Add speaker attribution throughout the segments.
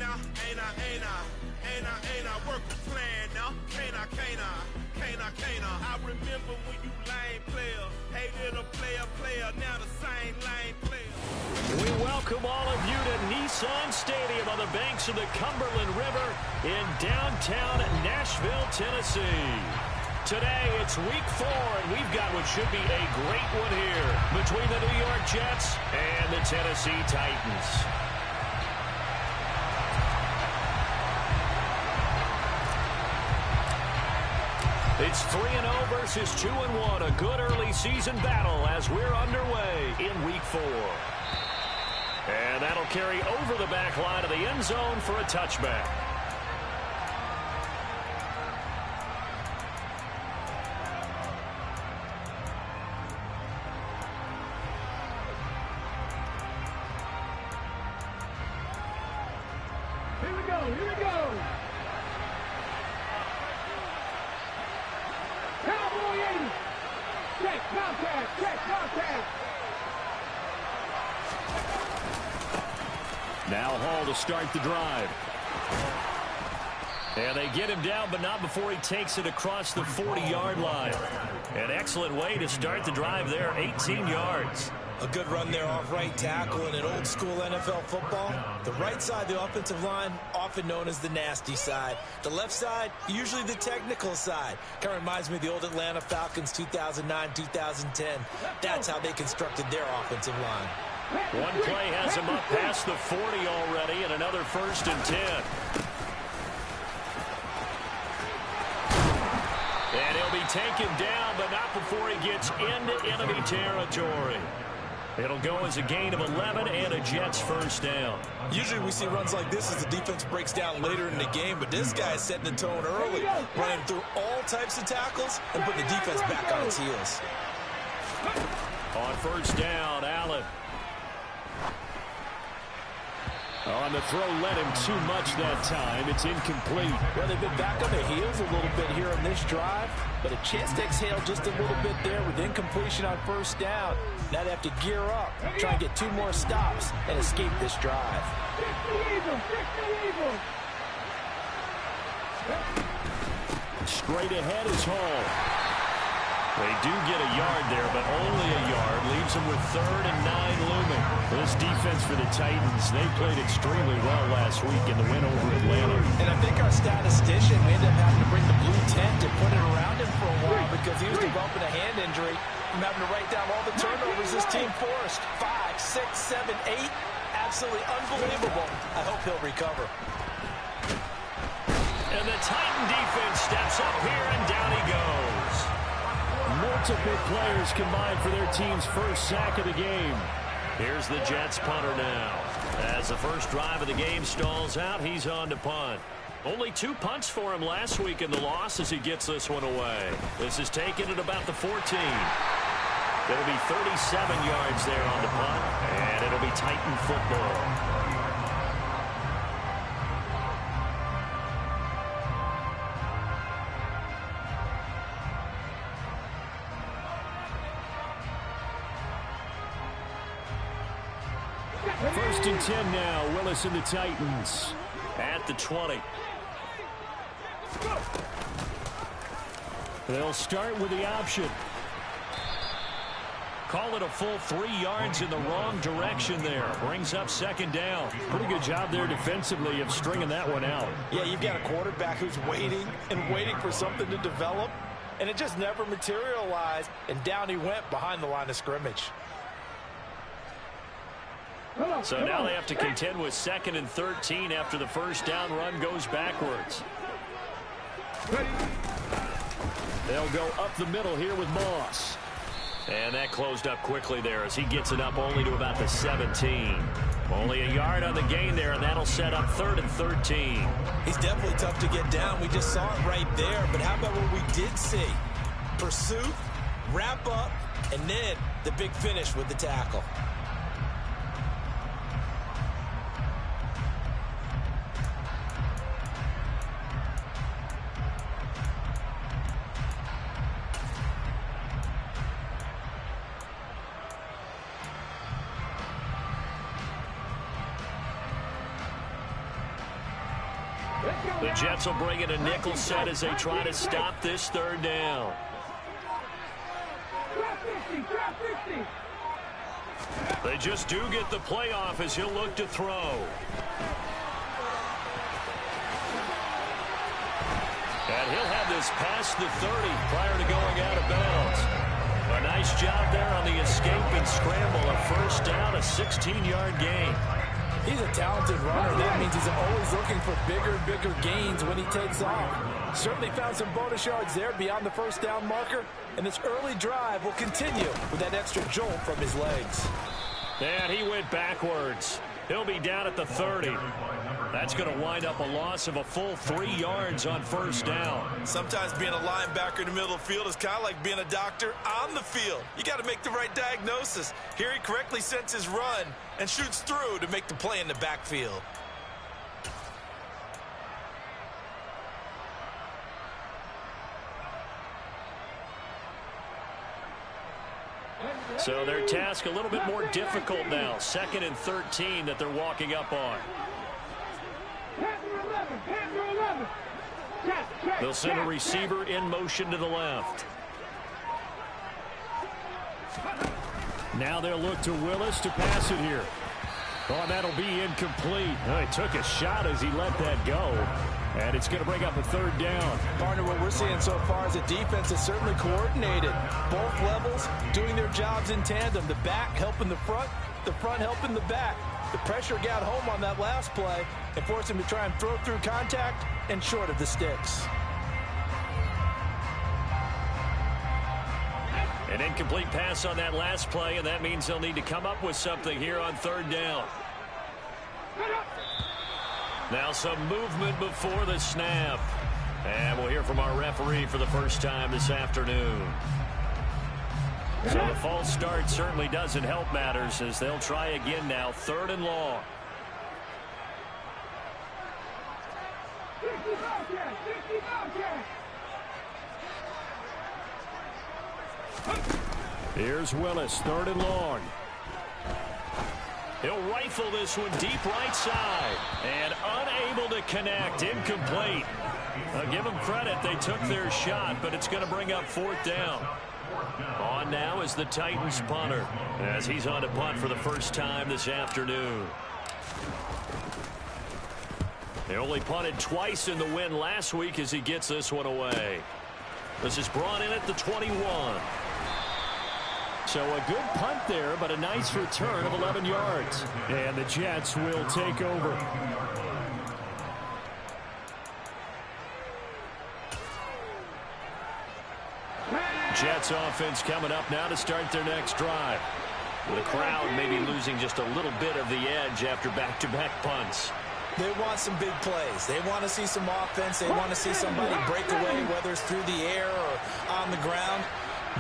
Speaker 1: ain't I work a plan now? Can't I? I remember when you lame player, hated a player, now the same lame player.
Speaker 2: We welcome all of you to Nissan Stadium on the banks of the Cumberland River in downtown Nashville, Tennessee. Today, it's week 4, and we've got what should be a great one here between the New York Jets and the Tennessee Titans. It's 3-0 versus 2-1, a good early season battle as we're underway in week 4. And that'll carry over the back line of the end zone for a touchback.
Speaker 3: Here we go. Cowboy 80. Check contact.
Speaker 2: Now Hall to start the drive. And they get him down, but not before he takes it across the 40-yard line. An excellent way to start the drive there, 18 yards.
Speaker 4: A good run there off right tackle in an old-school NFL football. The right side of the offensive line, often known as the nasty side. The left side, usually the technical side. Kind of reminds me of the old Atlanta Falcons 2009-2010. That's how they constructed their offensive line.
Speaker 2: One play has him up past the 40 already, and another 1st and 10. And he'll be taken down, but not before he gets into enemy territory. It'll go as a gain of 11 and a Jets first down.
Speaker 4: Usually we see runs like this as the defense breaks down later in the game, but this guy is setting the tone early, running through all types of tackles and putting the defense back on its heels.
Speaker 2: On first down, Allen. On the throw, led him too much that time. It's incomplete.
Speaker 5: Well, they've been back on their heels a little bit here on this drive, but a chance to exhale just a little bit there with incompletion on first down. Now they have to gear up, try and get 2 more stops, and escape this drive.
Speaker 2: Straight ahead is Hall. They do get a yard there, but only a yard. Leaves them with 3rd and 9 looming. This defense for the Titans, they played extremely well last week in the win over Atlanta.
Speaker 5: And I think our statistician, we ended up having to bring the blue tent and put it around him for a while because he was developing a hand injury from having to write down all the turnovers this team forced. 5, 6, 7, 8. Absolutely unbelievable. I hope he'll recover.
Speaker 2: And the Titan defense steps up here, and down he goes. Multiple players combined for their team's first sack of the game. Here's the Jets punter now. As the first drive of the game stalls out, he's on to punt. Only 2 punts for him last week in the loss as he gets this one away. This is taken at about the 14. It'll be 37 yards there on the punt, and it'll be Titan football. First and 10 now. Willis and the Titans at the 20. They'll start with the option. Call it a full 3 yards in the wrong direction there. Brings up 2nd down. Pretty good job there defensively of stringing that one out.
Speaker 5: Yeah, you've got a quarterback who's waiting and waiting for something to develop, and it just never materialized, and down he went behind the line of scrimmage.
Speaker 2: So now they have to contend with 2nd and 13 after the first down run goes backwards. They'll go up the middle here with Moss. And that closed up quickly there as he gets it up only to about the 17. Only a yard on the gain there, and that'll set up 3rd and 13.
Speaker 4: He's definitely tough to get down. We just saw it right there. But how about what we did see? Pursuit, wrap up, and then the big finish with the tackle.
Speaker 2: The Jets will bring in a nickel set as they try to stop this third down. They just do get the play off as he'll look to throw. And he'll have this past the 30 prior to going out of bounds. A nice job there on the escape and scramble. A first down, a 16-yard gain.
Speaker 4: He's a talented runner. That means he's always looking for bigger and bigger gains when he takes off. Certainly found some bonus yards there beyond the first down marker. And this early drive will continue with that extra jolt from his legs.
Speaker 2: And he went backwards. He'll be down at the 30. That's going to wind up a loss of a full 3 yards on first down.
Speaker 4: Sometimes being a linebacker in the middle of the field is kind of like being a doctor on the field. You got to make the right diagnosis. Here he correctly senses run and shoots through to make the play in the backfield.
Speaker 2: So their task a little bit more difficult now. 2nd and 13 that they're walking up on. They'll send a receiver in motion to the left. Now they'll look to Willis to pass it here. Oh, that'll be incomplete. Oh, he took a shot as he let that go. And it's going to bring up a 3rd down.
Speaker 4: Partner, what we're seeing so far is the defense is certainly coordinated. Both levels doing their jobs in tandem. The back helping the front helping the back. The pressure got home on that last play and forced him to try and throw through contact and short of the sticks.
Speaker 2: An incomplete pass on that last play, and that means they'll need to come up with something here on 3rd down. Now some movement before the snap. And we'll hear from our referee for the first time this afternoon. So the false start certainly doesn't help matters as they'll try again now. 3rd and long. Here's Willis, 3rd and long. He'll rifle this one deep right side. And unable to connect. Incomplete. Give them credit. They took their shot, but it's going to bring up 4th down. On now is the Titans punter as he's on to punt for the first time this afternoon. They only punted twice in the win last week as he gets this one away. This is brought in at the 21. So a good punt there, but a nice return of 11 yards. And the Jets will take over. Jets offense coming up now to start their next drive. The crowd maybe losing just a little bit of the edge after back-to-back punts.
Speaker 4: They want some big plays. They want to see some offense. They want to see somebody break away, whether it's through the air or on the ground.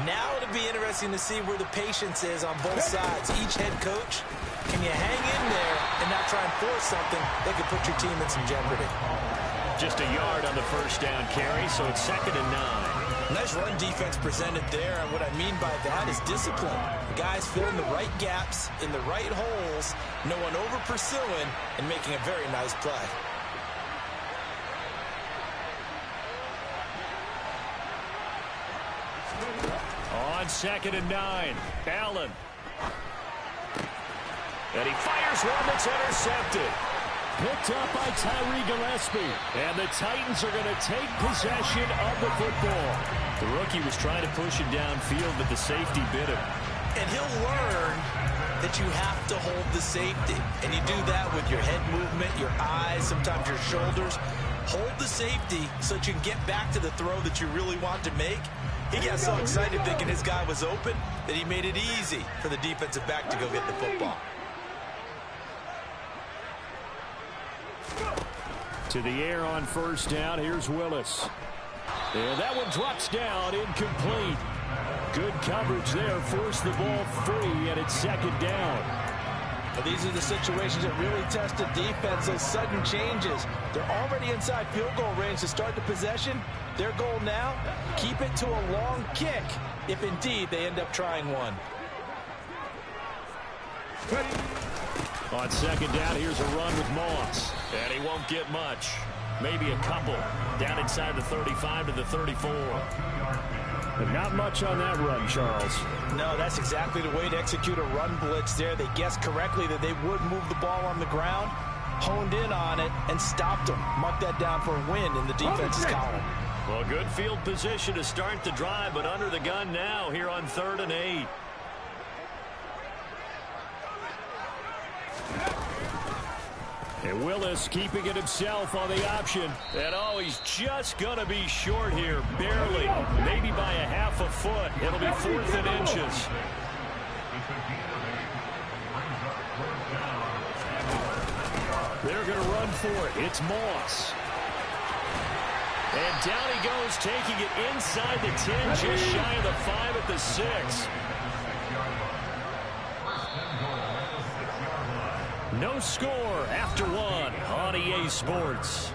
Speaker 4: Now it'll be interesting to see where the patience is on both sides. Each head coach, can you hang in there and not try and force something that could put your team in some jeopardy?
Speaker 2: Just a yard on the first down carry, so it's 2nd and 9.
Speaker 4: Nice run defense presented there, and what I mean by that is discipline. The guys filling the right gaps in the right holes, no one over-pursuing, and making a very nice play.
Speaker 2: On 2nd and 9, Allen. And he fires one that's intercepted. Picked up by Tyree Gillespie. And the Titans are going to take possession of the football. The rookie was trying to push it downfield, but the safety bit him.
Speaker 4: And he'll learn that you have to hold the safety. And you do that with your head movement, your eyes, sometimes your shoulders. Hold the safety so that you can get back to the throw that you really want to make. He got so excited thinking his guy was open that he made it easy for the defensive back to go get the football.
Speaker 2: To the air on first down. Here's Willis. And that one drops down, incomplete. Good coverage there. Forced the ball free, and it's 2nd down.
Speaker 4: Well, these are the situations that really test the defense, those sudden changes. They're already inside field goal range to start the possession. Their goal now, keep it to a long kick, if indeed they end up trying one.
Speaker 2: On second down, here's a run with Moss. And he won't get much. Maybe a couple. Down inside the 35 to the 34. But not much on that run, Charles.
Speaker 5: No, that's exactly the way to execute a run blitz there. They guessed correctly that they would move the ball on the ground, honed in on it, and stopped them. Mark that down for a win in the defense's column.
Speaker 2: Well, good field position to start the drive, but under the gun now here on 3rd and 8. And Willis keeping it himself on the option. And, oh, he's just going to be short here, barely. Maybe by a half a foot. It'll be 4th and inches. They're going to run for it. It's Moss. And down he goes, taking it inside the 10, just shy of the 5 at the 6. No score after 1 on EA Sports.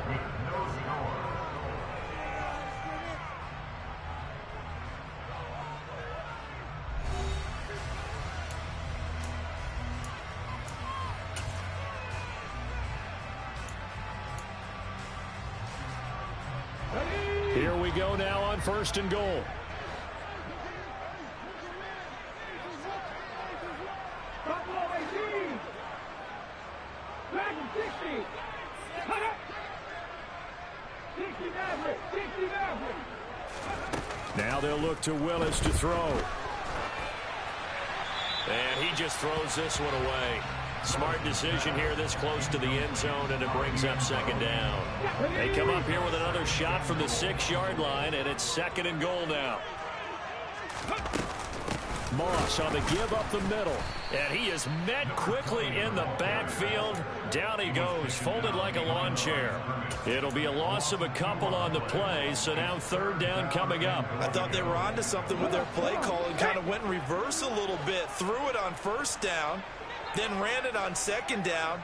Speaker 2: Here we go now on 1st and goal. Now they'll look to Willis to throw. And he just throws this one away. Smart decision here this close to the end zone, and it brings up 2nd down. They come up here with another shot from the 6-yard line, and it's 2nd and goal now. Moss on the give up the middle. And he is met quickly in the backfield. Down he goes, folded like a lawn chair. It'll be a loss of a couple on the play, so now 3rd down coming up.
Speaker 4: I thought they were onto something with their play call and kind of went in reverse a little bit. Threw it on 1st down, then ran it on 2nd down.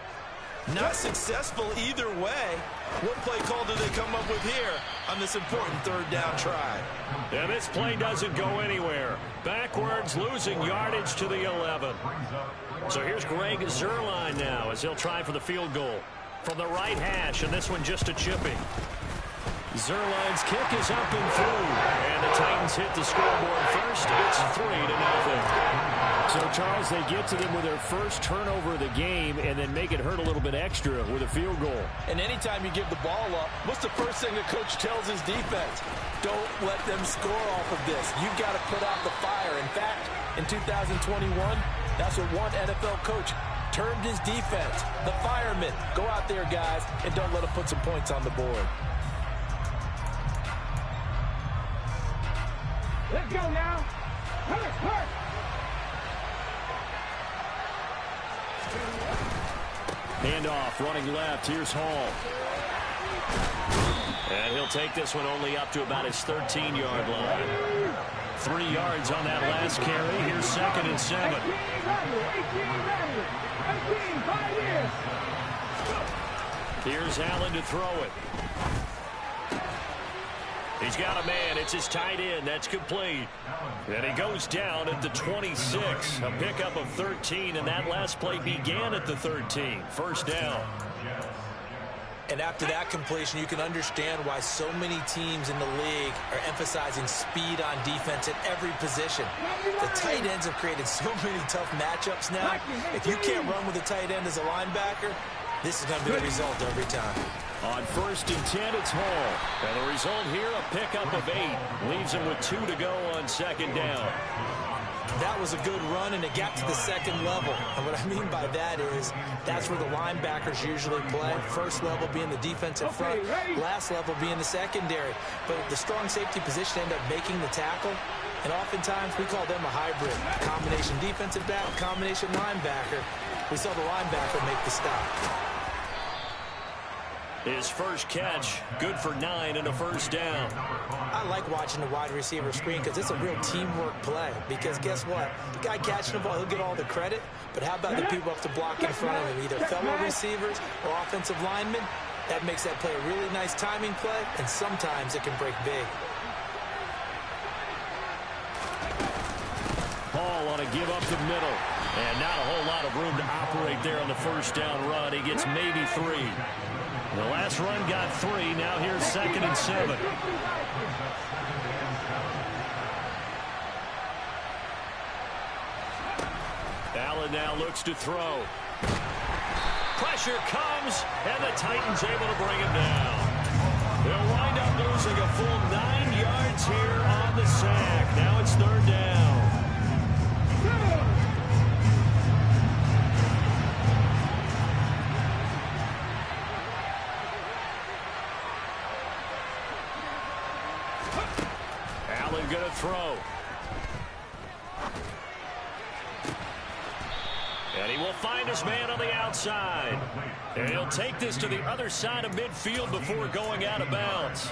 Speaker 4: Not successful either way. What play call do they come up with here on this important 3rd down try?
Speaker 2: And this play doesn't go anywhere. Backwards, losing yardage to the 11. So here's Greg Zuerlein now as he'll try for the field goal from the right hash, and this one just a chipping. Zuerlein's kick is up and through, and the Titans hit the scoreboard first. It's 3-0. So, Charles, they get to them with their first turnover of the game and then make it hurt a little bit extra with a field goal.
Speaker 5: And anytime you give the ball up, what's the first thing the coach tells his defense? Don't let them score off of this. You've got to put out the fire. In fact, in 2021, that's what one NFL coach termed his defense. The firemen. Go out there, guys, and don't let them put some points on the board.
Speaker 3: Let's go now. Hurt.
Speaker 2: Handoff, running left. Here's Hall. And he'll take this one only up to about his 13-yard line. 3 yards on that last carry. Here's 2nd and 7. 18, here's Allen to throw it. He's got a man. It's his tight end. That's complete. And he goes down at the 26. A pickup of 13, and that last play began at the 13. 1st down.
Speaker 4: And after that completion, you can understand why so many teams in the league are emphasizing speed on defense at every position. The tight ends have created so many tough matchups now. If you can't run with a tight end as a linebacker, this is going to be the result every time.
Speaker 2: On 1st and 10, it's Hall. And the result here, a pickup of 8. Leaves him with 2 to go on 2nd down.
Speaker 4: That was a good run, and it got to the 2nd level. And what I mean by that is that's where the linebackers usually play. First level being the defensive front, last level being the secondary. But the strong safety position ended up making the tackle. And oftentimes we call them a hybrid. Combination defensive back, combination linebacker. We saw the linebacker make the stop.
Speaker 2: His first catch, good for 9 and a 1st down.
Speaker 4: I like watching the wide receiver screen because it's a real teamwork play. Because guess what? The guy catching the ball, he'll get all the credit. But how about the people up to block in front of him, either fellow receivers or offensive linemen? That makes that play a really nice timing play, and sometimes it can break big.
Speaker 2: Hall on a give up the middle. And not a whole lot of room to operate there on the first down run. He gets maybe 3. The last run got 3. Now here's 2nd and 7. Allen now looks to throw. Pressure comes, and the Titans able to bring him down. They'll wind up losing a full 9 yards here on the sack. Now it's 3rd down. Allen going to throw. And he will find his man on the outside. And he'll take this to the other side of midfield before going out of bounds.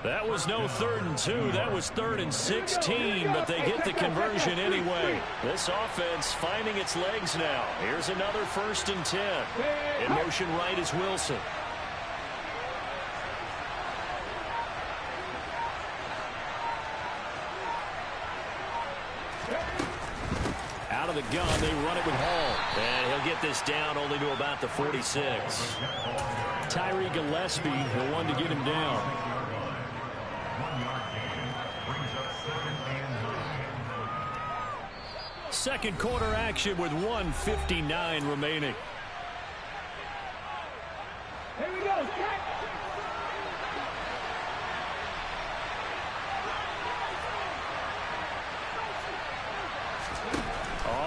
Speaker 2: That was no 3rd and 2. That was 3rd and 16, but they get the conversion anyway. This offense finding its legs now. Here's another 1st and 10. In motion right is Wilson. Out of the gun, they run it with Hall. And he'll get this down only to about the 46. Tyree Gillespie, the one to get him down. Second quarter action with 1:59 remaining.
Speaker 3: Here we go,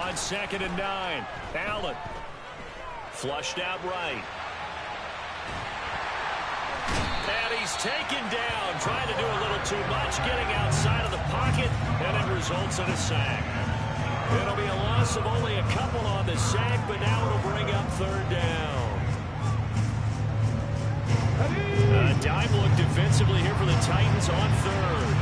Speaker 2: On 2nd and 9, Allen. Flushed out right. And he's taken down, trying to do a little too much, getting outside of the pocket, and it results in a sack. It'll be a loss of only a couple on the sack, but now it'll bring up 3rd down. A dime look defensively here for the Titans on 3rd.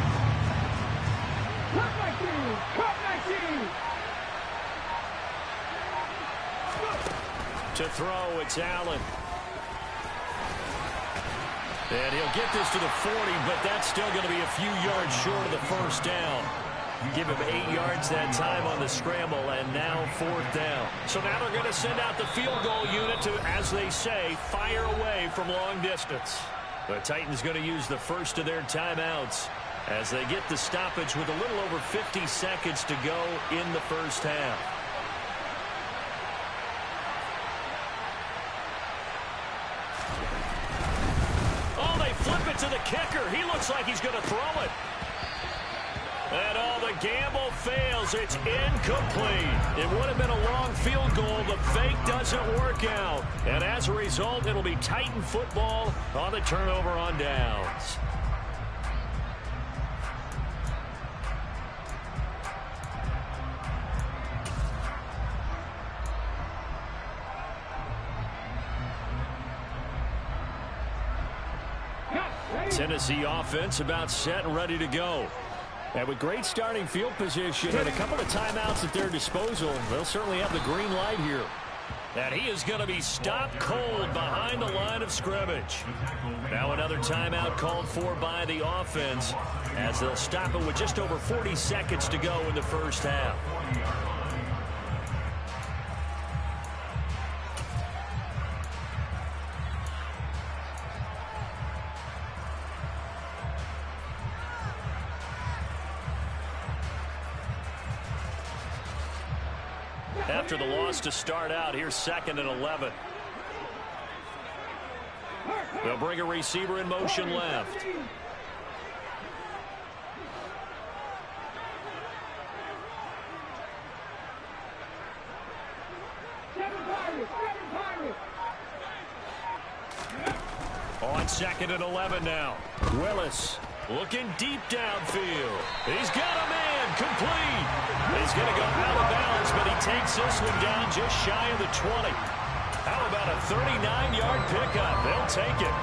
Speaker 2: To throw, it's Allen. And he'll get this to the 40, but that's still going to be a few yards short of the 1st down. Give him 8 yards that time on the scramble, and now 4th down. So now they're going to send out the field goal unit to, as they say, fire away from long distance. The Titans going to use the first of their timeouts as they get the stoppage with a little over 50 seconds to go in the first half. Oh, they flip it to the kicker. He looks like he's going to throw it. And the gamble fails. It's incomplete. It would have been a long field goal. The fake doesn't work out. And as a result, it'll be Titan football on the turnover on downs. Tennessee offense about set and ready to go. And with great starting field position and a couple of timeouts at their disposal, they'll certainly have the green light here. And he is going to be stopped cold behind the line of scrimmage. Now another timeout called for by the offense as they'll stop it with just over 40 seconds to go in the first half. After the loss to start out, here's 2nd and 11. They'll bring a receiver in motion left. On 2nd and 11 now. Willis looking deep downfield. He's got a man complete. He's going to go out of bounds, but he takes this one down just shy of the 20. How about a 39-yard pickup? They'll take it.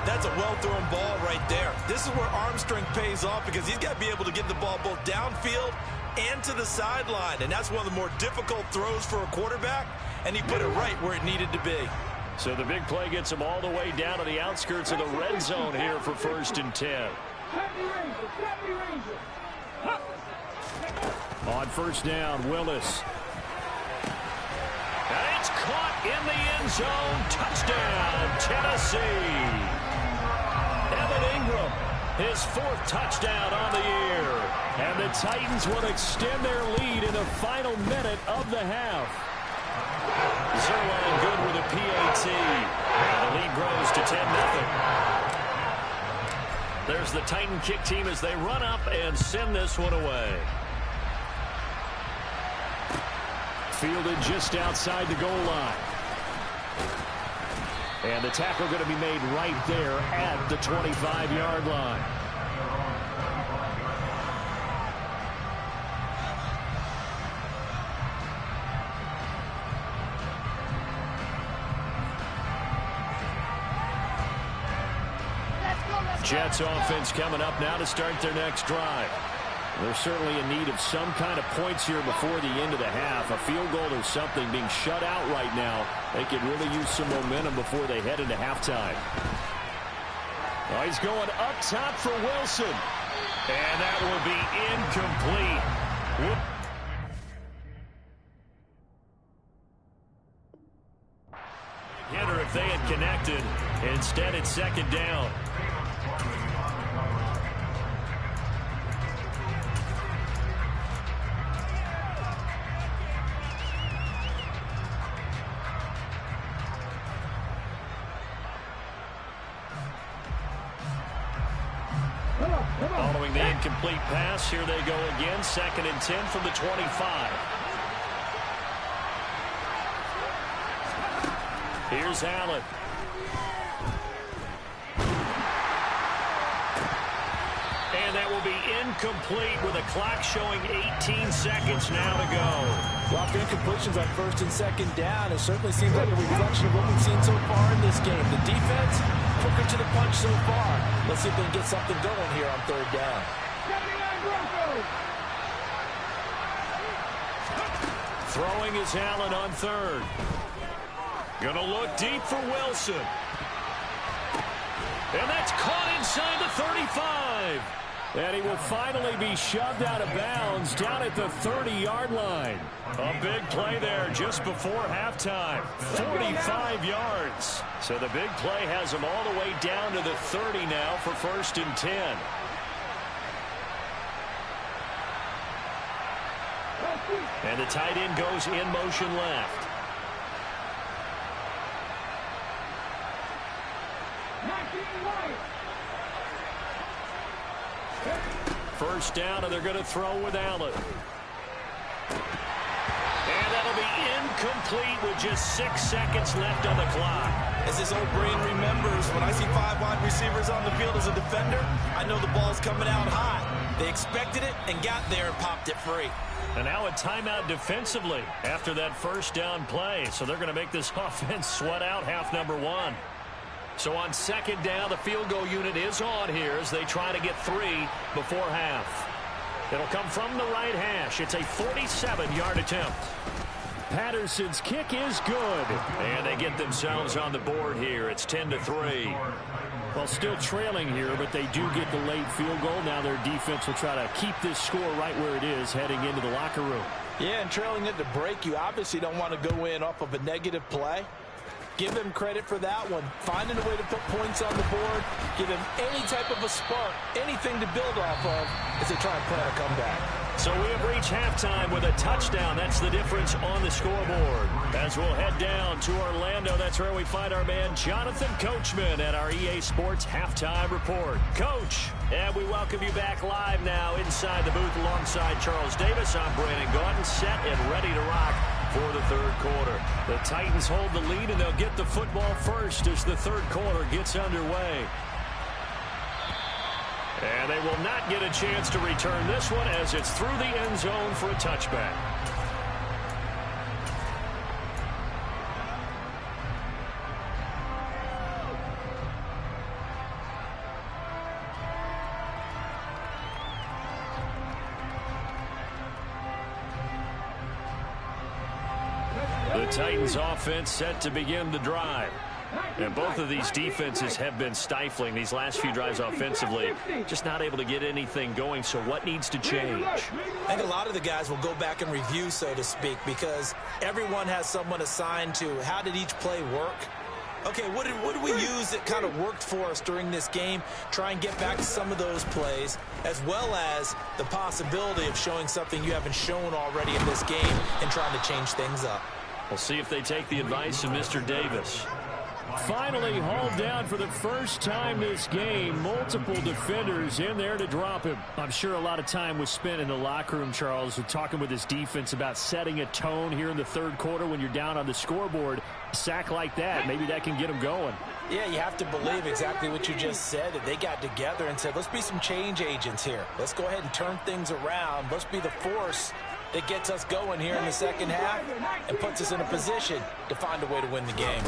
Speaker 4: That's a well-thrown ball right there. This is where arm strength pays off because he's got to be able to get the ball both downfield and to the sideline. And that's one of the more difficult throws for a quarterback, and he put it right where it needed to be.
Speaker 2: So the big play gets him all the way down to the outskirts of the red zone here for 1st and 10. On 1st down, Willis. caught in the end zone. Touchdown, Tennessee. Evan Ingram, his 4th touchdown on the year. And the Titans will extend their lead in the final minute of the half. Zerline good with a PAT. And the lead grows to 10-0. There's the Titan kick team as they run up and send this one away. Fielded just outside the goal line. And the tackle going to be made right there at the 25-yard line. Jets offense coming up now to start their next drive. They're certainly in need of some kind of points here before the end of the half. A field goal or something being shut out right now. They could really use some momentum before they head into halftime. Oh, he's going up top for Wilson. And that will be incomplete. Hitter if they had connected. Instead, it's 2nd down. Following the incomplete pass, here they go again. 2nd and 10 from the 25. Here's Allen. And that will be incomplete with a clock showing 18 seconds now to go.
Speaker 5: Well, after incompletions on 1st and 2nd down, it certainly seems like a reflection of what we've seen so far in this game. The defense, quicker to the punch so far. Let's see if they can get something going here on 3rd down.
Speaker 2: Throwing is Allen on 3rd. Gonna look deep for Wilson. And that's caught inside the 35. And he will finally be shoved out of bounds down at the 30-yard line. A big play there just before halftime. 45 yards. So the big play has him all the way down to the 30 now for 1st and 10. And the tight end goes in motion left. First down, and they're going to throw with Allen. And that'll be incomplete with just 6 seconds left on the clock.
Speaker 4: As his old brain remembers, when I see 5 wide receivers on the field as a defender, I know the ball's coming out hot. They expected it and got there and popped it free.
Speaker 2: And now a timeout defensively after that first down play. So they're going to make this offense sweat out half number 1. So on 2nd down, the field goal unit is on here as they try to get 3 before half. It'll come from the right hash. It's a 47-yard attempt. Patterson's kick is good. And they get themselves on the board here. It's 10-3. Well, still trailing here, but they do get the late field goal. Now their defense will try to keep this score right where it is heading into the locker room.
Speaker 5: Yeah, and trailing at the break, you obviously don't want to go in off of a negative play. Give him credit for that one. Finding a way to put points on the board. Give him any type of a spark, anything to build off of as they try and plan a comeback.
Speaker 2: So we have reached halftime with a touchdown. That's the difference on the scoreboard. As we'll head down to Orlando, that's where we find our man Jonathan Coachman at our EA Sports Halftime Report. Coach, and we welcome you back live now inside the booth alongside Charles Davis. I'm Brandon Gaudin, set and ready to rock for the 3rd quarter. The Titans hold the lead, and they'll get the football first as the 3rd quarter gets underway. And they will not get a chance to return this one as it's through the end zone for a touchback. The Titans offense set to begin the drive. And both of these defenses have been stifling these last few drives offensively. Just not able to get anything going, so what needs to change?
Speaker 4: I think a lot of the guys will go back and review, so to speak, because everyone has someone assigned to how did each play work. Okay, what did we use that kind of worked for us during this game? Try and get back to some of those plays, as well as the possibility of showing something you haven't shown already in this game and trying to change things up.
Speaker 2: We'll see if they take the advice of Mr. Davis.
Speaker 6: Finally hauled down for the first time this game. Multiple defenders in there to drop him. I'm sure a lot of time was spent in the locker room, Charles, with talking with his defense about setting a tone here in the third quarter when you're down on the scoreboard. A sack like that, maybe that can get them going.
Speaker 4: Yeah, you have to believe exactly what you just said, that they got together and said, let's be some change agents here. Let's go ahead and turn things around. Let's be the force that gets us going here in the second half and puts us in a position to find a way to win the game.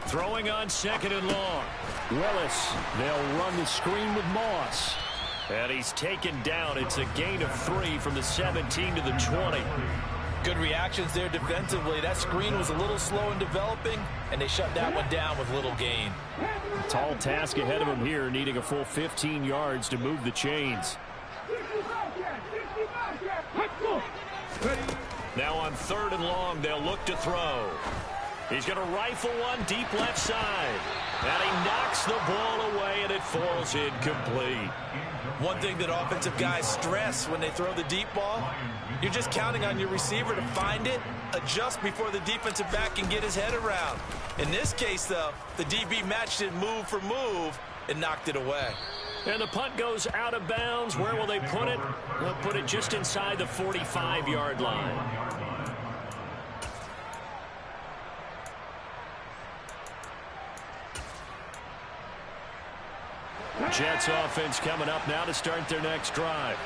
Speaker 6: Throwing on second and long. Willis, they'll run the screen with Moss.
Speaker 2: And he's taken down. It's a gain of 3 from the 17 to the 20.
Speaker 4: Good reactions there defensively. That screen was a little slow in developing, and they shut that one down with little gain.
Speaker 6: Tall task ahead of him here, needing a full 15 yards to move the chains.
Speaker 2: Now on third and long, they'll look to throw. He's going to rifle one deep left side. And he knocks the ball away, and it falls incomplete.
Speaker 4: One thing that offensive guys stress when they throw the deep ball, you're just counting on your receiver to find it, adjust before the defensive back can get his head around. In this case, though, the DB matched it move for move and knocked it away.
Speaker 2: And the punt goes out of bounds. Where will they put it? They'll put it just inside the 45-yard line. Jets offense coming up now to start their next drive.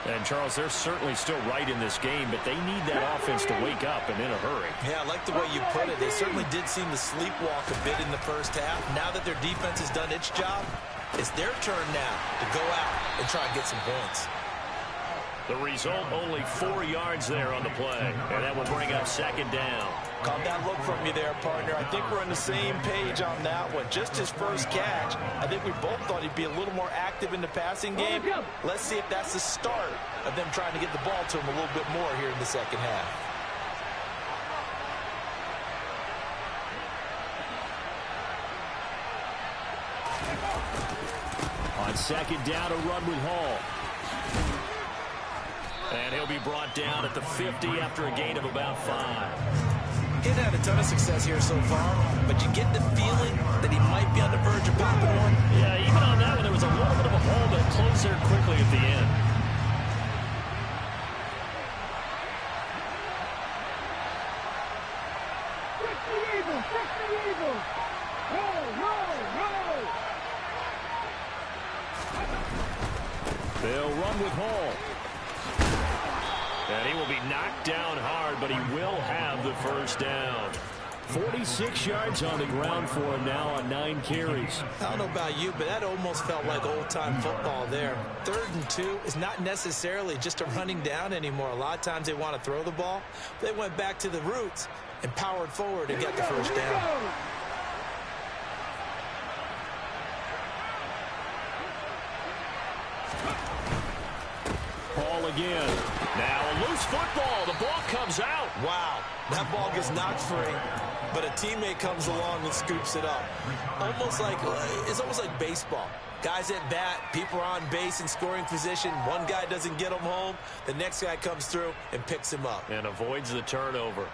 Speaker 2: And, Charles, they're certainly still right in this game, but they need that offense to wake up and in a hurry.
Speaker 4: Yeah, I like the way you put it. They certainly did seem to sleepwalk a bit in the first half. Now that their defense has done its job, it's their turn now to go out and try and get some points.
Speaker 2: The result, only 4 yards there on the play, and that will bring up second down.
Speaker 4: Caught that look from you there, partner. I think we're on the same page on that one. Just his first catch, I think we both thought he'd be a little more active in the passing game. Let's see if that's the start of them trying to get the ball to him a little bit more here in the second half.
Speaker 6: On second down, a run with Hall.
Speaker 2: And he'll be brought down at the 50 after a gain of about 5.
Speaker 4: He hasn't had a ton of success here so far, but you get the feeling that he might be on the verge of popping one.
Speaker 2: Yeah, even on that one, there was a little bit of a hole, but closed there quickly at the end.
Speaker 6: They'll run with Hall.
Speaker 2: And he will be knocked down hard, but he will have the first down.
Speaker 6: 46 yards on the ground for him now on 9 carries.
Speaker 4: I don't know about you, but that almost felt like old-time football there. 3rd and 2 is not necessarily just a running down anymore. A lot of times they want to throw the ball. They went back to the roots and powered forward and got the first down.
Speaker 6: Hall again.
Speaker 2: Now a loose football. The ball comes out.
Speaker 4: Wow, that ball gets knocked free, but a teammate comes along and scoops it up. It's almost like baseball. Guys at bat, people are on base in scoring position. One guy doesn't get him home. The next guy comes through and picks him up.
Speaker 2: And avoids the turnover.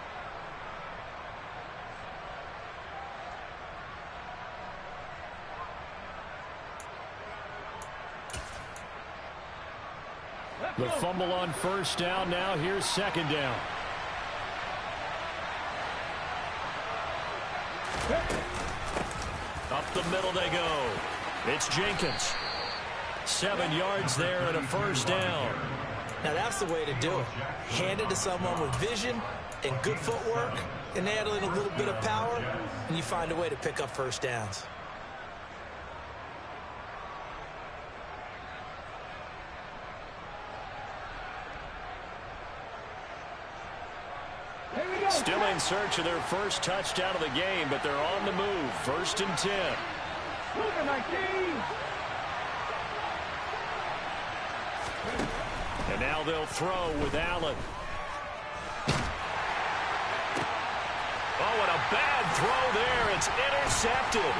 Speaker 6: The fumble on first down. Now here's second down.
Speaker 2: Up the middle they go. It's Jenkins. 7 yards there and a first down.
Speaker 4: Now that's the way to do it. Hand it to someone with vision and good footwork, and add in a little bit of power, and you find a way to pick up first downs.
Speaker 2: Still in search of their first touchdown of the game, but they're on the move. 1st and 10.
Speaker 3: Moving 19.
Speaker 2: And now they'll throw with Allen. Oh, and a bad throw there. It's intercepted.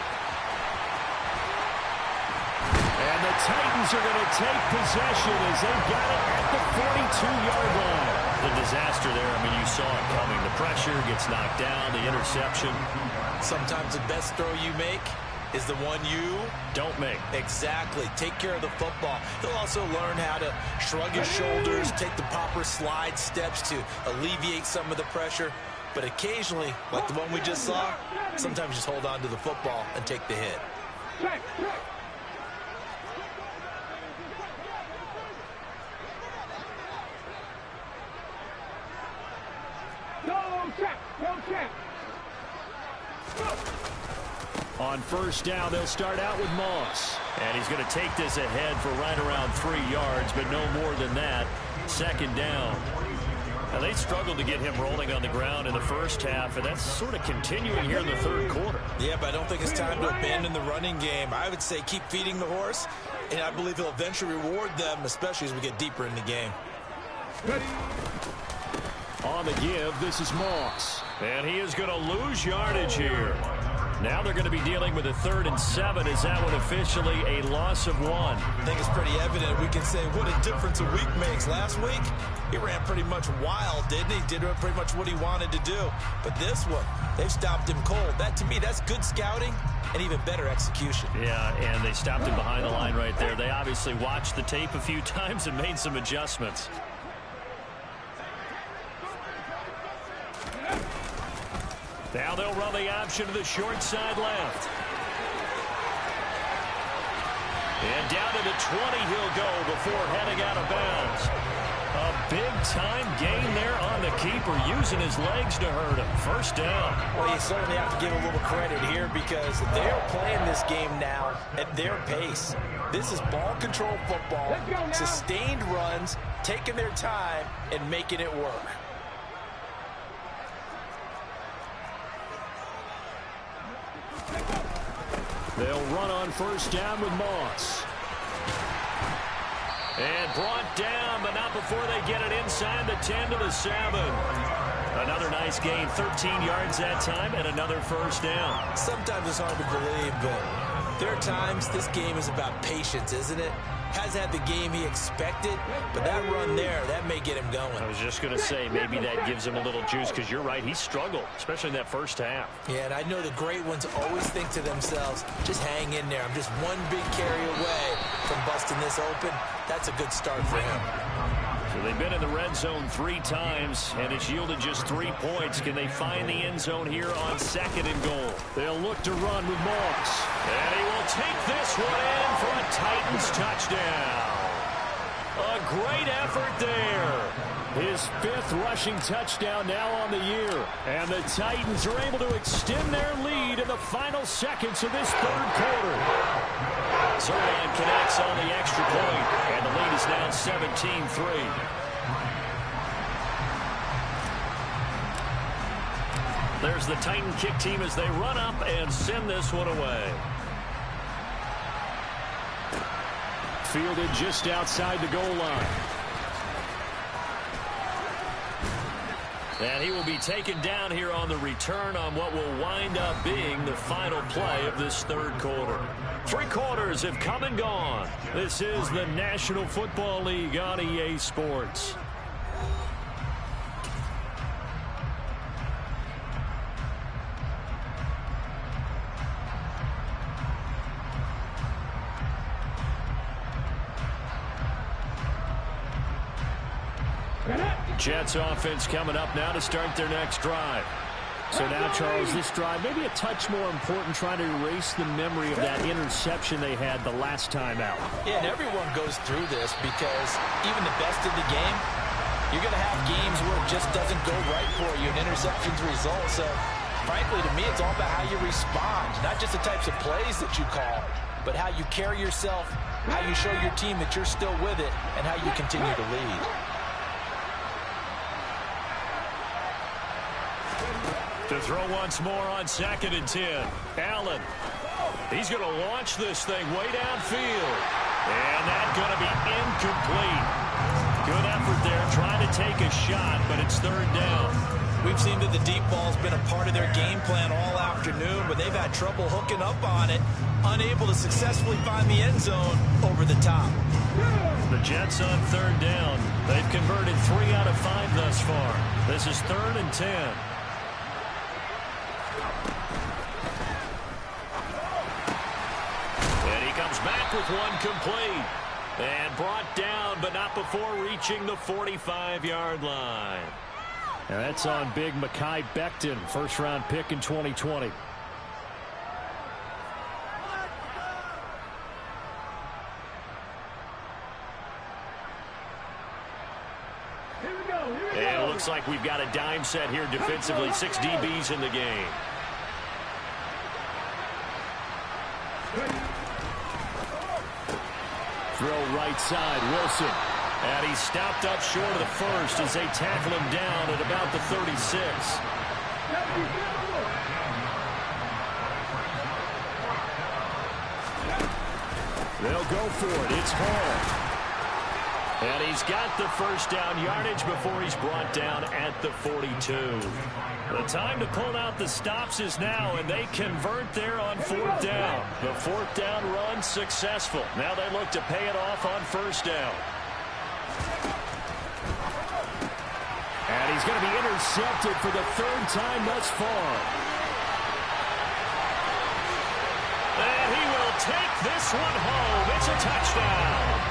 Speaker 2: And the Titans are going to take possession as they've got it at the 42-yard line. The disaster there, I mean, you saw it coming. The pressure gets knocked down, the interception.
Speaker 4: Sometimes the best throw you make is the one you
Speaker 2: don't make.
Speaker 4: Exactly. Take care of the football. He'll also learn how to shrug his shoulders, take the proper slide steps to alleviate some of the pressure. But occasionally, like the one we just saw, sometimes just hold on to the football and take the hit.
Speaker 3: Check. Go check.
Speaker 2: On 1st down, they'll start out with Moss. And he's going to take this ahead for right around 3 yards, but no more than that. 2nd down. Now, they struggled to get him rolling on the ground in the first half, and that's sort of continuing here in the 3rd quarter.
Speaker 4: Yeah, but I don't think it's time to abandon the running game. I would say keep feeding the horse, and I believe he'll eventually reward them, especially as we get deeper in the game.
Speaker 2: On the give, this is Moss. And he is going to lose yardage here. Now they're going to be dealing with a 3rd and 7. Is that one officially a loss of 1?
Speaker 4: I think it's pretty evident. We can say what a difference a week makes. Last week, he ran pretty much wild, didn't he? Did pretty much what he wanted to do. But this one, they've stopped him cold. That, to me, that's good scouting and even better execution.
Speaker 2: Yeah, and they stopped him behind the line right there. They obviously watched the tape a few times and made some adjustments. Now they'll run the option to the short side left. And down to the 20 he'll go before heading out of bounds. A big-time gain there on the keeper, using his legs to hurt him. 1st down.
Speaker 4: Well, you certainly have to give a little credit here because they're playing this game now at their pace. This is ball control football, sustained runs, taking their time, and making it work.
Speaker 2: They'll run on 1st down with Moss. And brought down, but not before they get it inside the 10 to the 7. Another nice gain, 13 yards that time, and another 1st down.
Speaker 4: Sometimes it's hard to believe, but there are times this game is about patience, isn't it? Hasn't had the game he expected, but that run there, that may get him going.
Speaker 2: I was just going to say, maybe that gives him a little juice, because you're right, he struggled, especially in that 1st half.
Speaker 4: Yeah, and I know the great ones always think to themselves, just hang in there. I'm just one big carry away from busting this open. That's a good start for him.
Speaker 2: So they've been in the red zone 3 times, and it's yielded just 3 points. Can they find the end zone here on 2nd and goal? They'll look to run with Moss. And he will take this one in for a Titans touchdown. A great effort there. His 5th rushing touchdown now on the year. And the Titans are able to extend their lead in the final seconds of this 3rd quarter. Zerline connects on the extra point, and the lead is now 17-3. There's the Titan kick team as they run up and send this one away. Fielded just outside the goal line. And he will be taken down here on the return on what will wind up being the final play of this 3rd quarter. 3 quarters have come and gone. This is the National Football League on EA Sports. Jets offense coming up now to start their next drive. So now, Charles, this drive maybe a touch more important, trying to erase the memory of that interception they had the last time out.
Speaker 5: Yeah, and everyone goes through this because even the best of the game, you're going to have games where it just doesn't go right for you, and interceptions result. So, frankly, to me, it's all about how you respond, not just the types of plays that you call, but how you carry yourself, how you show your team that you're still with it, and how you continue to lead.
Speaker 6: To throw once more on 2nd and 10. Allen. He's going to launch this thing way downfield. And that's going to be incomplete. Good effort there trying to take a shot, but it's 3rd down.
Speaker 4: We've seen that the deep ball's been a part of their game plan all afternoon, but they've had trouble hooking up on it, unable to successfully find the end zone over the top.
Speaker 6: The Jets on 3rd down. They've converted 3 out of 5 thus far. This is 3rd and 10. And he comes back with one complete. And brought down, but not before reaching the 45-yard line. And that's on big Mekhi Becton, first-round pick in 2020. And it looks like we've got a dime set here defensively. 6 DBs in the game. Throw right side, Wilson. And he's stopped up short of the first as they tackle him down at about the 36. They'll go for it. It's Hall. And he's got the first down yardage before he's brought down at the 42. The time to pull out the stops is now, and they convert there on 4th down. The 4th down run successful. Now they look to pay it off on 1st down. And he's going to be intercepted for the 3rd time thus far. And he will take this one home. It's a touchdown.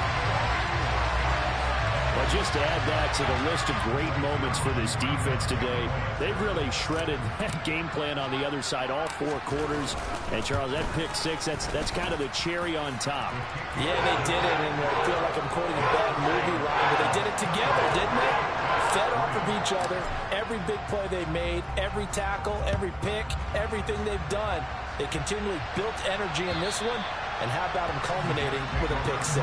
Speaker 6: Well, just to add that to the list of great moments for this defense today, they've really shredded that game plan on the other side all 4 quarters. And, Charles, that pick 6, that's kind of the cherry on top.
Speaker 5: Yeah, they did it, and I feel like I'm quoting a bad movie line, but they did it together, didn't they? Fed off of each other, every big play they made, every tackle, every pick, everything they've done. They continually built energy in this one, and how about them culminating with a pick 6?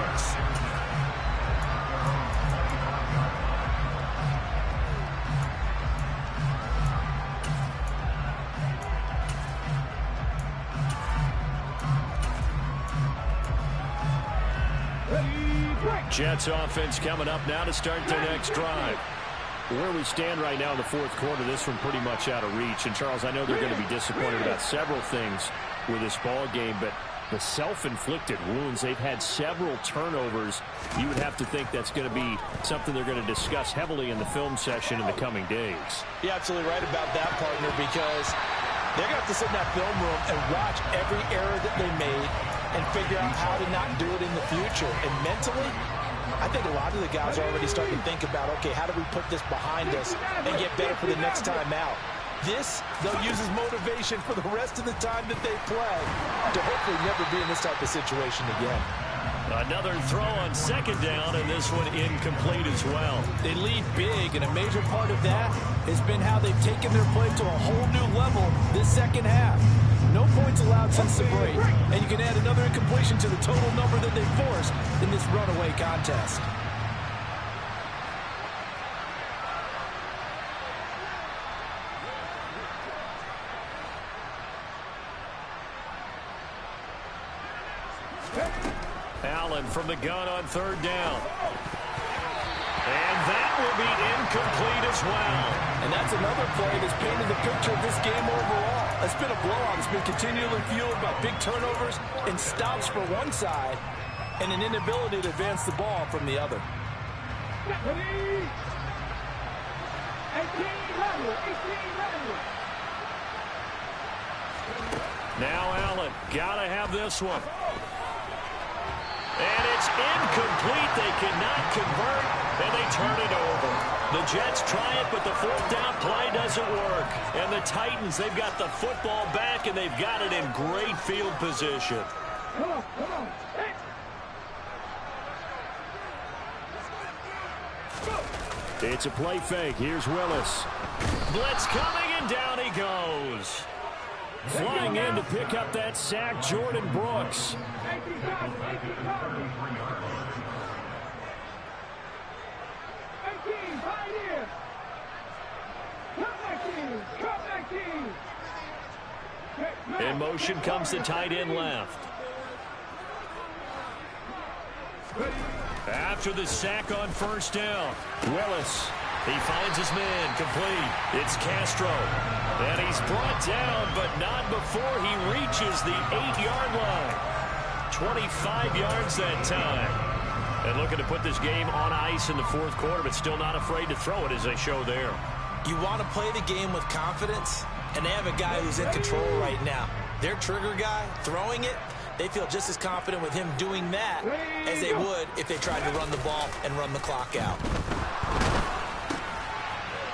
Speaker 6: Jets offense coming up now to start their next drive. Where we stand right now in the 4th quarter, this one pretty much out of reach. And, Charles, I know they're going to be disappointed about several things with this ball game, but the self-inflicted wounds, they've had several turnovers. You would have to think that's going to be something they're going to discuss heavily in the film session in the coming days.
Speaker 5: You're absolutely right about that, partner, because they're going to have to sit in that film room and watch every error that they made and figure out how to not do it in the future. And mentally, I think a lot of the guys are already starting to think about, okay, how do we put this behind us and get better for the next time out? This, they'll use as motivation for the rest of the time that they play to hopefully never be in this type of situation again.
Speaker 6: Another throw on 2nd down, and this one incomplete as well.
Speaker 5: They lead big, and a major part of that has been how they've taken their play to a whole new level this second half. No points allowed since the break, and you can add another incompletion to the total number that they forced in this runaway contest.
Speaker 6: Allen from the gun on 3rd down. And that will be incomplete as well.
Speaker 5: And that's another play that's painted the picture of this game overall. It's been a blowout. It's been continually fueled by big turnovers and stops for one side and an inability to advance the ball from the other.
Speaker 6: Now Allen, gotta have this one. And it's incomplete. They cannot convert, and they turn it over. The Jets try it, but the 4th down play doesn't work. And the Titans, they've got the football back, and they've got it in great field position.
Speaker 3: Come on, come on.
Speaker 6: It's a play fake. Here's Willis. Blitz coming, and down he goes. Flying in to pick up that sack, Jordan Brooks. In motion comes the tight end left. After the sack on first down, Willis. He finds his man complete. It's Castro. And he's brought down, but not before he reaches the 8-yard line. 25 yards that time. And looking to put this game on ice in the fourth quarter, but still not afraid to throw it as they show there.
Speaker 4: You want to play the game with confidence, and they have a guy who's in control right now. Their trigger guy, throwing it, they feel just as confident with him doing that as they would if they tried to run the ball and run the clock out.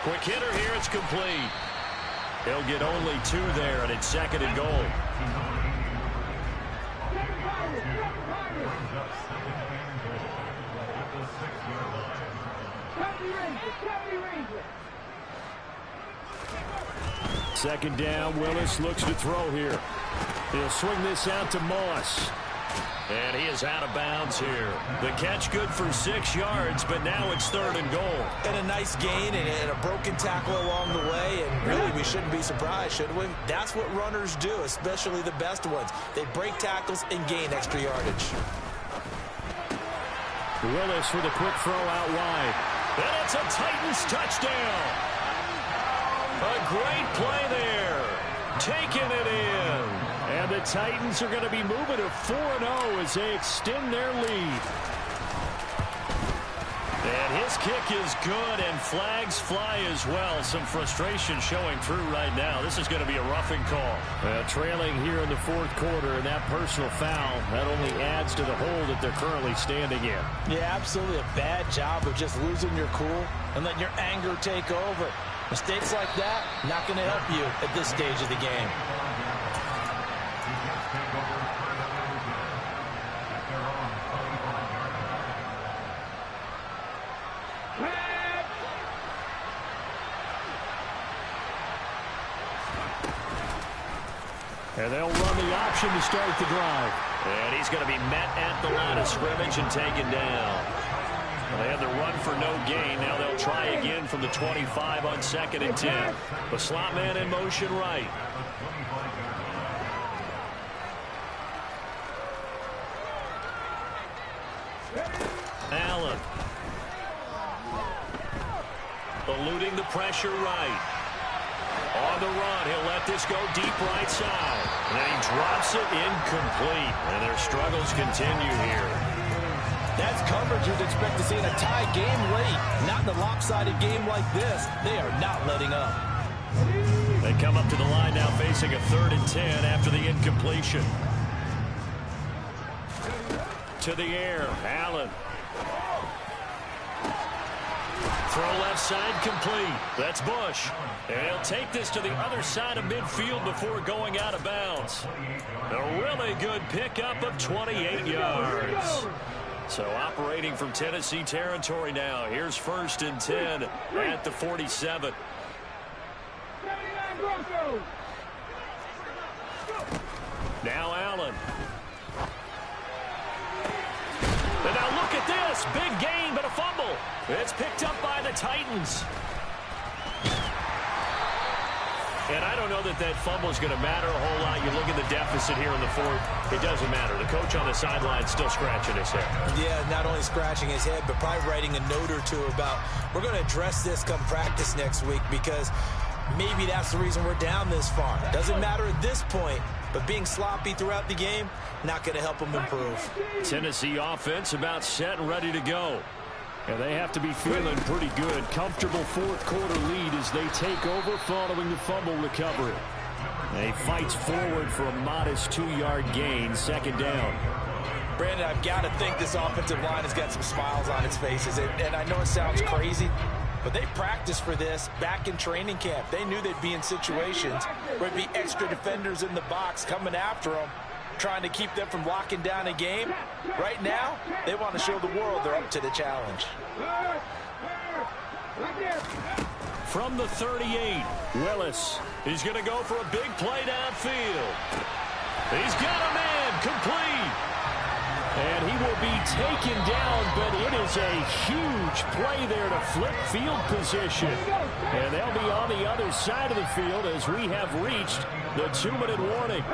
Speaker 6: Quick hitter here, it's complete. He'll get only 2 there, and it's 2nd and goal. Second down, Willis looks to throw here. He'll swing this out to Moss. And he is out of bounds here. The catch good for 6 yards, but now it's 3rd and goal.
Speaker 4: And a nice gain and a broken tackle along the way, and really we shouldn't be surprised, should we? That's what runners do, especially the best ones. They break tackles and gain extra yardage.
Speaker 6: Willis with a quick throw out wide. And it's a Titans touchdown. A great play there. Taking it in. And the Titans are going to be moving to 4-0 as they extend their lead. And his kick is good, and flags fly as well. Some frustration showing through right now. This is going to be a roughing call. Trailing here in the fourth quarter, and that personal foul, that only adds to the hole that they're currently standing in.
Speaker 4: Yeah, absolutely a bad job of just losing your cool and letting your anger take over. Mistakes like that, not going to help you at this stage of the game.
Speaker 6: And they'll run the option to start the drive. And he's going to be met at the line of scrimmage and taken down. They had the run for no gain. Now they'll try again from the 25 on 2nd and 10. The slot man in motion right. Allen. Eluding the pressure right. On the run, he'll let this go deep right side. And then he drops it incomplete. And their struggles continue here.
Speaker 4: That's coverage you'd expect to see in a tie game late. Not in a lopsided game like this. They are not letting up.
Speaker 6: They come up to the line now facing a 3rd and 10 after the incompletion. To the air, Allen. Throw left side complete. That's Bush. And he'll take this to the other side of midfield before going out of bounds. A really good pickup of 28 yards. So operating from Tennessee territory now. Here's 1st and 10 at the 47. Now Allen. And now look at this. Big gain, but a fumble. It's picked up by the Titans. And I don't know that that fumble is going to matter a whole lot. You look at the deficit here in the fourth. It doesn't matter. The coach on the sideline still scratching his head. Yeah, not only scratching his head, but probably writing a note or two about, we're going to address this come practice next week, because maybe that's the reason we're down this far. Doesn't matter at this point, but being sloppy throughout the game, not going to help them improve. Tennessee offense about set and ready to go. And they have to be feeling pretty good. Comfortable fourth quarter lead as they take over following the fumble recovery. And he fights forward for a modest 2-yard gain, 2nd down. Brandon, I've got to think this offensive line has got some smiles on its faces. And I know it sounds crazy, but they practiced for this back in training camp. They knew they'd be in situations where there'd be extra defenders in the box coming after them, trying to keep them from locking down a game. Right now, they want to show the world they're up to the challenge. From the 38, Willis. He's going to go for a big play downfield. He's got a man complete. And will be taken down, but it is a huge play there to flip field position. And they'll be on the other side of the field as we have reached the 2-minute warning.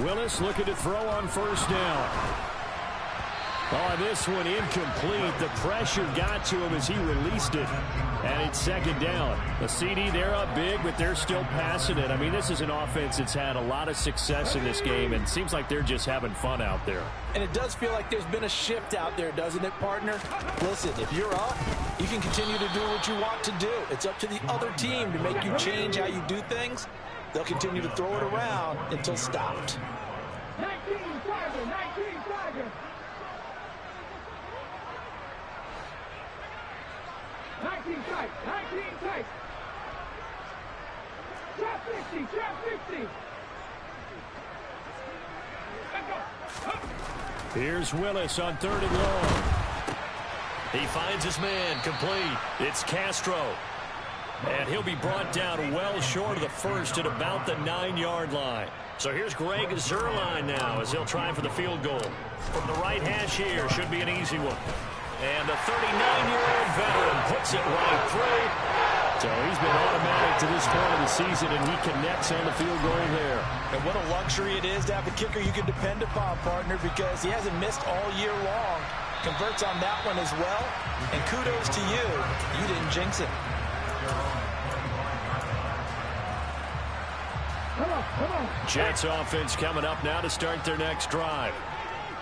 Speaker 6: Willis looking to throw on first down. Oh, this one incomplete. The pressure got to him as he released it. And it's second down. The CD, they're up big, but they're still passing it. I mean, this is an offense that's had a lot of success in this game, and it seems like they're just having fun out there.
Speaker 5: And it does feel like there's been a shift out there, doesn't it, partner? Listen, if you're up, you can continue to do what you want to do. It's up to the other team to make you change how you do things. They'll continue to throw it around until stopped.
Speaker 3: 19 Tiger, 19 Tiger. 19 tight, 19 tight. Trap 50, trap 50.
Speaker 6: Here's Willis on 3rd and long.
Speaker 2: He finds his man complete. It's Castro. And he'll be brought down well short of the first at about the 9-yard line. So here's Greg Zuerlein now as he'll try for the field goal. From the right hash here, should be an easy one. And the 39-year-old veteran puts it right through.
Speaker 6: So he's been automatic to this point of the season, and he connects on the field goal there.
Speaker 5: And what a luxury it is to have a kicker you can depend upon, partner, because he hasn't missed all year long. Converts on that one as well. And kudos to you. You didn't jinx it.
Speaker 6: Jets offense coming up now to start their next drive.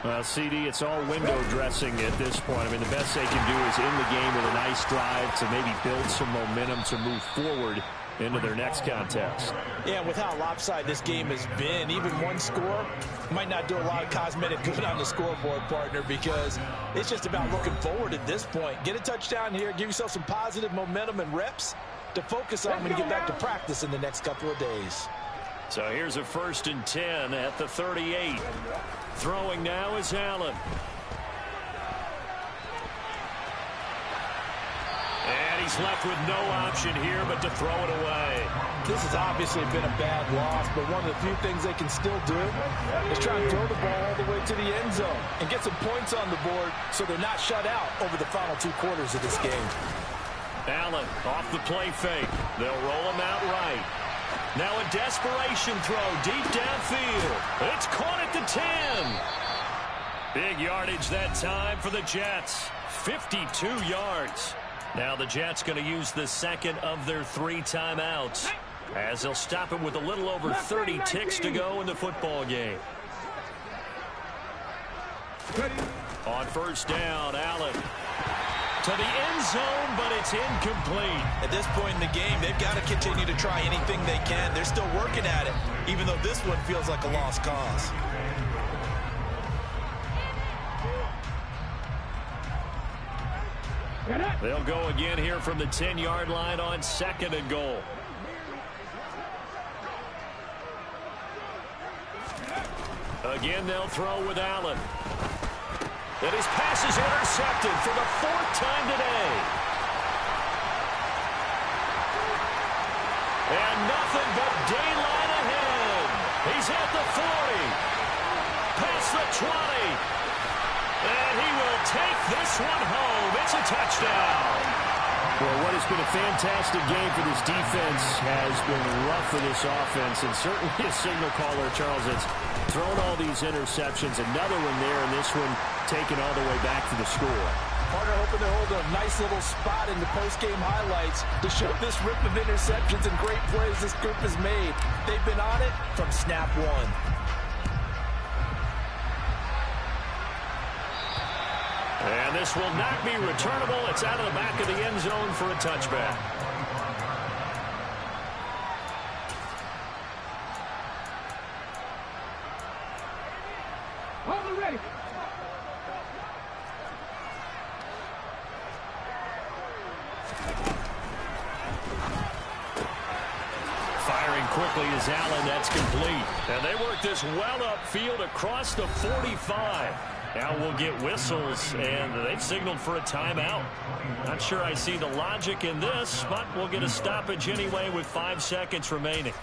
Speaker 6: Well, CD, it's all window dressing at this point. I mean, the best they can do is end the game with a nice drive to maybe build some momentum to move forward into their next contest.
Speaker 5: Yeah, with how lopsided this game has been, even one score might not do a lot of cosmetic good on the scoreboard, partner, because it's just about looking forward at this point. Get a touchdown here, give yourself some positive momentum and reps to focus on when you get back to practice in the next couple of days.
Speaker 6: So here's a 1st and 10 at the 38. Throwing now is Allen. And he's left with no option here but to throw it away.
Speaker 5: This has obviously been a bad loss, but one of the few things they can still do is try and throw the ball all the way to the end zone and get some points on the board so they're not shut out over the final 2 quarters of this game.
Speaker 2: Allen off the play fake. They'll roll him out right. Now a desperation throw deep downfield. It's caught at the 10. Big yardage that time for the Jets. 52 yards. Now the Jets going to use the second of their 3 timeouts as they'll stop it with a little over 30 ticks to go in the football game. On first down, Allen to the end zone, but it's incomplete.
Speaker 5: At this point in the game, they've got to continue to try anything they can. They're still working at it, even though this one feels like a lost cause.
Speaker 2: They'll go again here from the 10-yard line on 2nd and goal. Again, they'll throw with Allen. And his pass is intercepted for the 4th time today. And nothing but daylight ahead. He's at the 40. Past the 20. And he will take this one home. It's a touchdown.
Speaker 6: Well, what has been a fantastic game for this defense has been rough for this offense, and certainly a signal caller, Charles, that's thrown all these interceptions. Another one there, and this one taken all the way back to the score.
Speaker 5: Partner hoping to hold a nice little spot in the post-game highlights to show this rip of interceptions and great plays this group has made. They've been on it from snap one.
Speaker 2: And this will not be returnable. It's out of the back of the end zone for a touchback.
Speaker 3: Hold it ready.
Speaker 2: Firing quickly is Allen. That's complete. And they work this well upfield across the 45. Now we'll get whistles, and they've signaled for a timeout. Not sure I see the logic in this, but we'll get a stoppage anyway with 5 seconds remaining.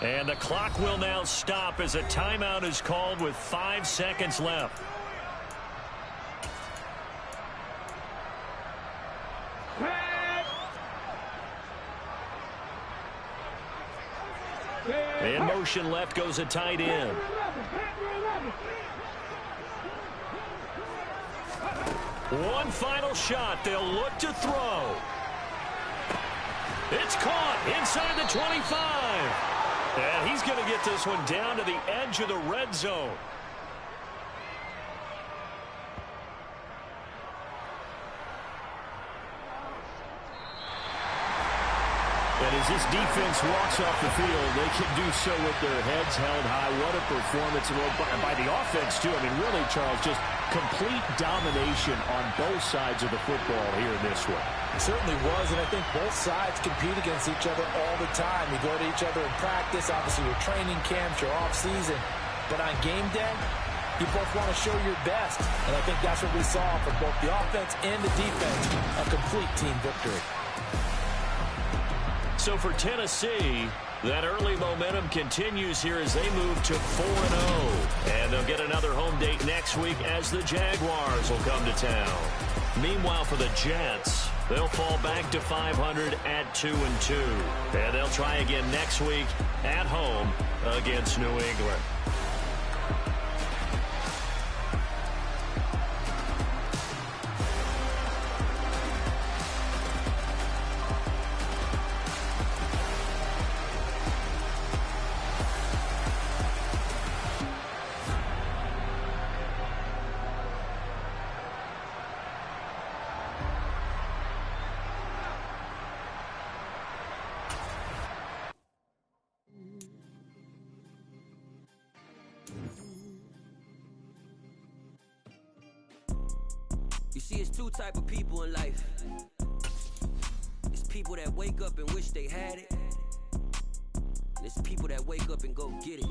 Speaker 2: And the clock will now stop as a timeout is called with 5 seconds left. In motion left goes a tight end. One final shot. They'll look to throw. It's caught inside the 25. And he's going to get this one down to the edge of the red zone. And as this defense walks off the field, they can do so with their heads held high. What a performance. And by the offense, too. I mean, really, Charles, just complete domination on both sides of the football here in this one.
Speaker 4: It certainly was, and I think both sides compete against each other all the time. You go to each other in practice, obviously your training camps, your off-season. But on game day, you both want to show your best. And I think that's what we saw from both the offense and the defense, a complete team victory.
Speaker 2: So for Tennessee, that early momentum continues here as they move to 4-0. And they'll get another home date next week as the Jaguars will come to town. Meanwhile, for the Jets, they'll fall back to 500 at 2-2. And they'll try again next week at home against New England.
Speaker 7: You see, it's two type of people in life. It's people that wake up and wish they had it. And it's people that wake up and go get it.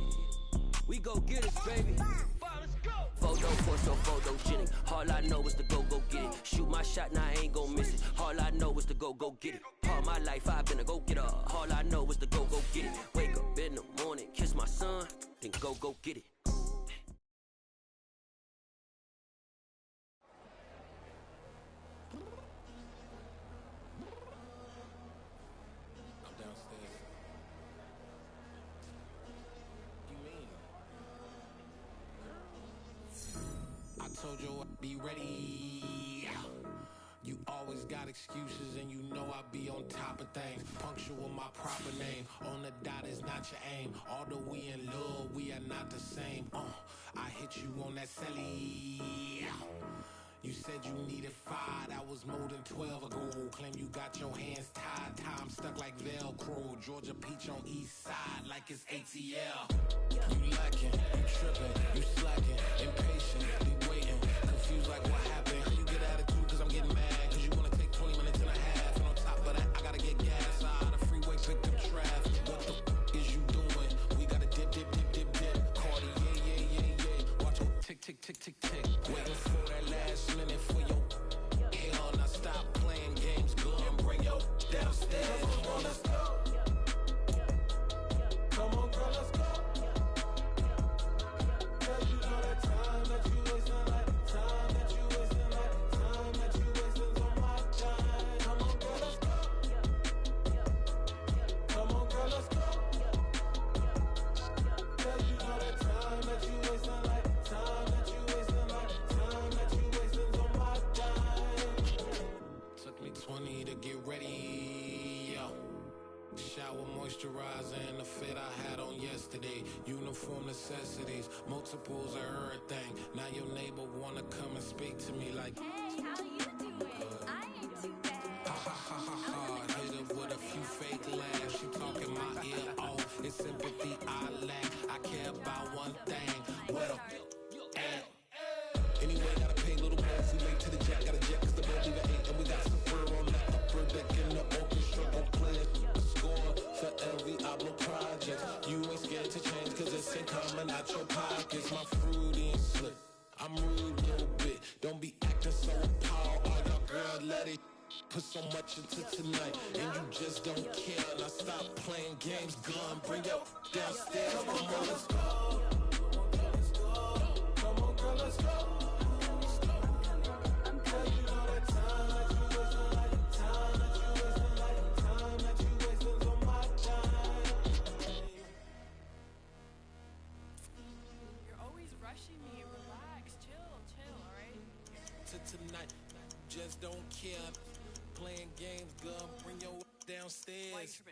Speaker 7: We go get it, baby. Photo for so photogenic. All I know is to go get it. Shoot my shot, now I ain't gon' miss it. All I know is to go get it. All my life I've been a go-getter. All I know is to go get it. Wake up in the morning, kiss my son, then go get it.
Speaker 8: Told you I'd be ready. You always got excuses and you know I be on top of things. Punctual my proper name. On the dot is not your aim. Although we in love, we are not the same. I hit you on that celly. You said you needed 5, that was more than 12 ago. Claim you got your hands tied, time stuck like Velcro. Georgia Peach on east side like it's ATL. You lacking, you tripping, you slacking, impatient, be waiting, confused like what happened. You get attitude cause I'm getting mad, cause you wanna take 20 minutes and a half. And on top of that, I gotta get gas out of the freeway, pick up traffic. What the is you doing? We gotta dip. Cardi, yeah. Watch your tick. Waiting for that last minute for your hell. Now stop playing games, go and bring your downstairs. Come on, let's go. Come on, girl, let's go. Cause you know that time that you wasting, like time that you wasting, like time that you wasting on my time. Come on, girl, let's go. Come on, girl, let's go. Cause you know that time that you wasting, like time that you wasting, like time that you wasting on my time. Took me 20 to get ready, yo. Shower, moisturizer, and the fit I had on yesterday. Uniform necessities, multiples of everything. Now your neighbor wanna come and speak to me like,
Speaker 9: hey, how you doing? I ain't too bad.
Speaker 8: ha. Hit her with a few fake laughs. She talking my ear off. It's sympathy I lack. I care about one thing. What a at. Anyway, gotta pay a little more. We late to the jack, got a jet cause the bed leave at 8. And we got some fur on the upper deck in the orchestra. Don't play it. Score for every album project. You ain't scared to change cause it's ain't coming out your pockets. My fruity and slick. I'm rude a little bit. Don't be acting so appalled. All y'all girls let it put so much into tonight, and you just don't care. And I stopped playing games, gun, bring your downstairs. Come on, girl, let's go. Come on, girl, let's go. Tonight, just don't care. Playing games, girl, bring your downstairs.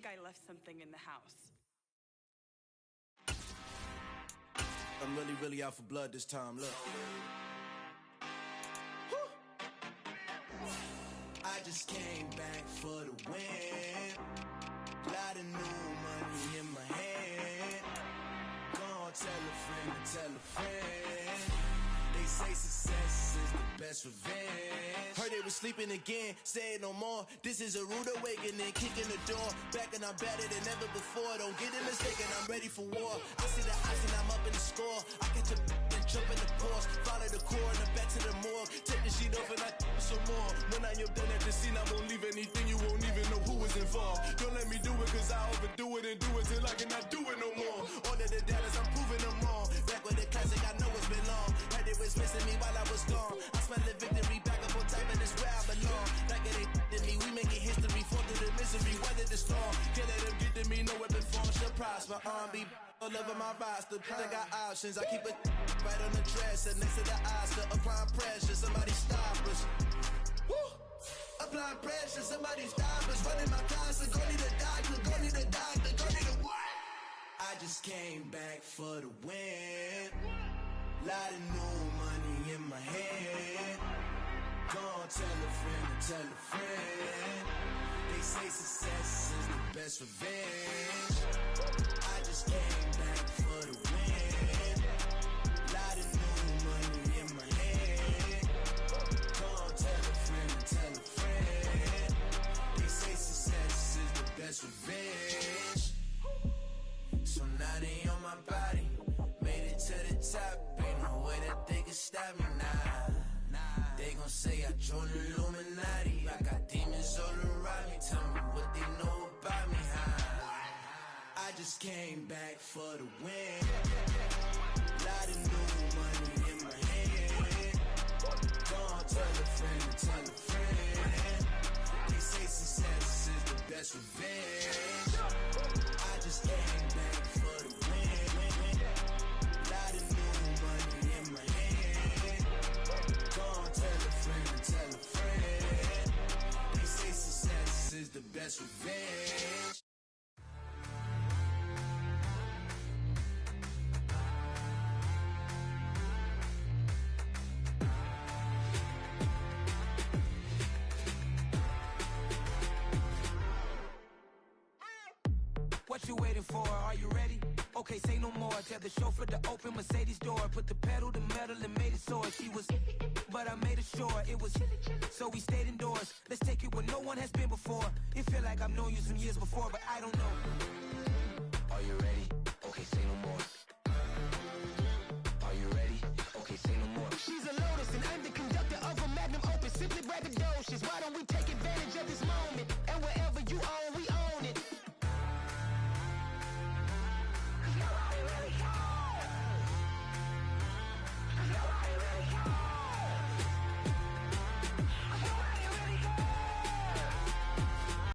Speaker 10: I left something in the house.
Speaker 1: I'm really out for blood this time, look. I just came back for the win. Lot of new money in my hand. Gonna tell a friend to tell a friend. They say success is the best revenge. Heard they was sleeping again, say it no more. This is a rude awakening, kicking the door. Back and I'm better than ever before. Don't get it mistaken, I'm ready for war. I see the ice and I'm up in the score. I catch a and jump in the course. Follow the core and the back to the morgue. Take the sheet off and I some more. When I am done at the scene, I won't leave anything. You won't even know who was involved. Don't let me do it cause I overdo it and do it till I cannot do it no more. All of the data, I'm proving them wrong. Back with the classic, I know it's been long. Heard it was missing me while I was gone. I smell the victory back up on time and it's where I belong. Like it ain't to me, we making history. Fall through the misery, weather the storm. Can't let them get to me, no weapon form shall prosper. R&B all over my roster. I got options, I keep it right on the dresser. Next to the Oscar, applying pressure. Somebody stop us. Woo! Applying pressure, somebody stop us. Running my closet, go need a doctor, go need a doctor, go need a what? I just came back for the win. Lot of new money in my hand. Gonna tell a friend to tell a friend. They say success is the best revenge. I just came back for the win. Lot of new money in my hand. Gonna tell a friend to tell a friend. They say success is the best revenge. So now they on my body. Made it to the top. Ain't no way that they can stop me now. They gon' say I joined the Illuminati. I got demons all around me. Tell me what they know about me, huh? I just came back for the win. Lot of new money in my hand. Gonna tell a friend to tell a friend. They say success is the best revenge. I just came back for the win. Lot of new money in my hand. Gonna tell a friend to tell a friend. They say success is the best revenge.
Speaker 11: What you waiting for? Are you ready? Okay, say no more. Tell the chauffeur to open Mercedes door. Put the pedal to metal and made it soar. She was, but I made it sure it was. So we stayed indoors. Let's take it where no one has been before. It feel like I've known you some years before, but I don't know. Are you ready? Okay, say no more.